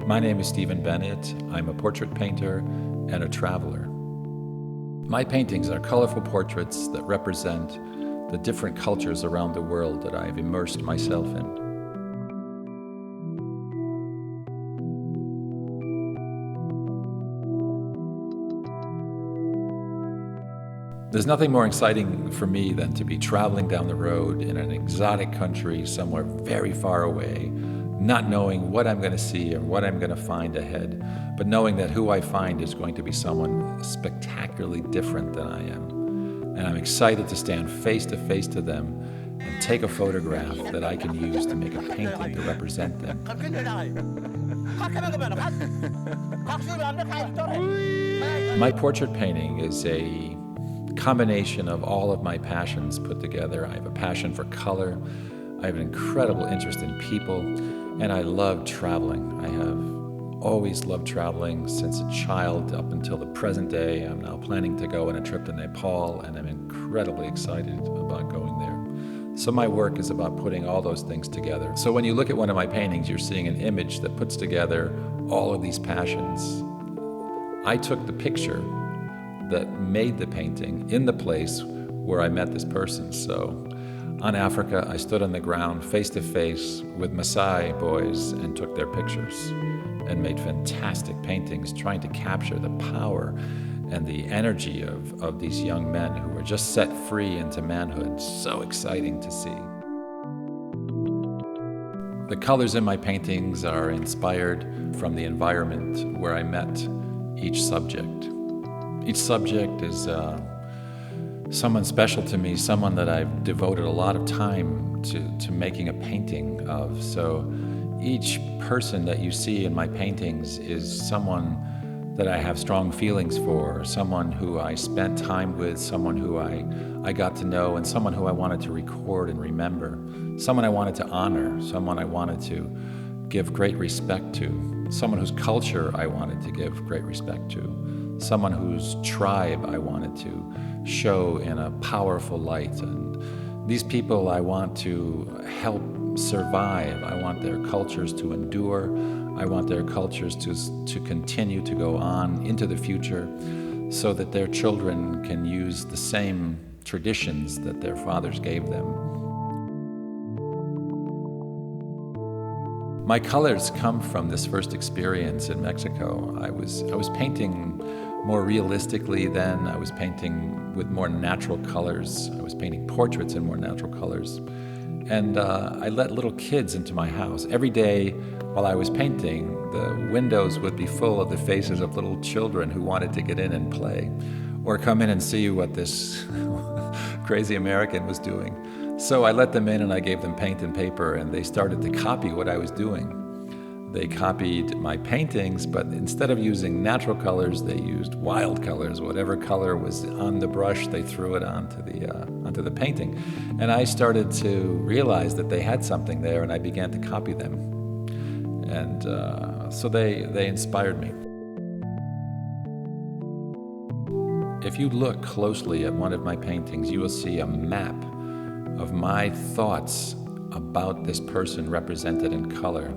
My name is Stephen Bennett. I'm a portrait painter and a traveler. My paintings are colorful portraits that represent the different cultures around the world that I've immersed myself in. There's nothing more exciting for me than to be traveling down the road in an exotic country somewhere very far away, not knowing what I'm going to see or what I'm going to find ahead, but knowing that who I find is going to be someone spectacularly different than I am. And I'm excited to stand face to face to them and take a photograph that I can use to make a painting to represent them. My portrait painting is a combination of all of my passions put together. I have a passion for color, I have an incredible interest in people, and I love traveling. I have always loved traveling since a child up until the present day. I'm now planning to go on a trip to Nepal, and I'm incredibly excited about going there. So my work is about putting all those things together. So when you look at one of my paintings, you're seeing an image that puts together all of these passions. I took the picture that made the painting in the place where I met this person. So on Africa, I stood on the ground face to face with Maasai boys and took their pictures and made fantastic paintings trying to capture the power and the energy of these young men who were just set free into manhood. So exciting to see. The colors in my paintings are inspired from the environment where I met each subject. Each subject is someone special to me, someone that I've devoted a lot of time to making a painting of. So each person that you see in my paintings is someone that I have strong feelings for, someone who I spent time with, someone who I got to know, and someone who I wanted to record and remember, someone I wanted to honor, someone I wanted to give great respect to, someone whose culture I wanted to give great respect to, someone whose tribe I wanted to show in a powerful light. And these people I want to help survive. I want their cultures to endure. I want their cultures to continue to go on into the future so that their children can use the same traditions that their fathers gave them. My colors come from this first experience in Mexico. I was painting more realistically then. I was painting with more natural colors. I was painting portraits in more natural colors. And I let little kids into my house. Every day while I was painting, the windows would be full of the faces of little children who wanted to get in and play or come in and see what this crazy American was doing. So I let them in and I gave them paint and paper, and they started to copy what I was doing. They copied my paintings, but instead of using natural colors, they used wild colors. Whatever color was on the brush, they threw it onto the painting. And I started to realize that they had something there, and I began to copy them. And so they inspired me. If you look closely at one of my paintings, you will see a map of my thoughts about this person represented in color.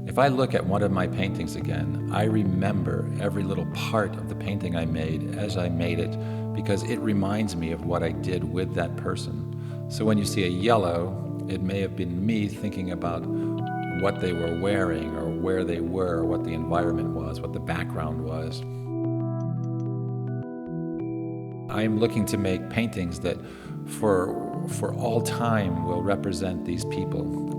If I look at one of my paintings again, I remember every little part of the painting I made as I made it, because it reminds me of what I did with that person. So when you see a yellow, it may have been me thinking about what they were wearing or where they were, or what the environment was, what the background was. I'm looking to make paintings that for all time will represent these people.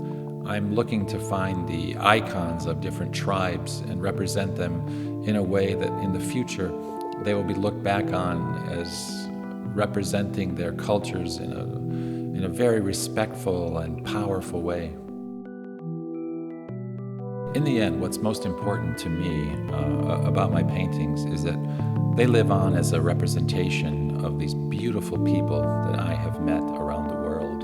I'm looking to find the icons of different tribes and represent them in a way that in the future they will be looked back on as representing their cultures in a very respectful and powerful way. In the end, what's most important to me about my paintings is that They live on as a representation of these beautiful people that I have met around the world.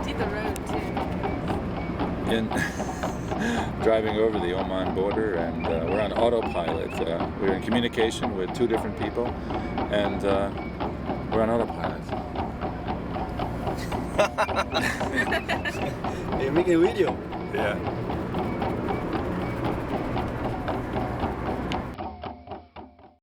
See the road too. In driving over the Oman border, and we're on autopilot. We're in communication with two different people, and we're on autopilot. You're making a video. Yeah.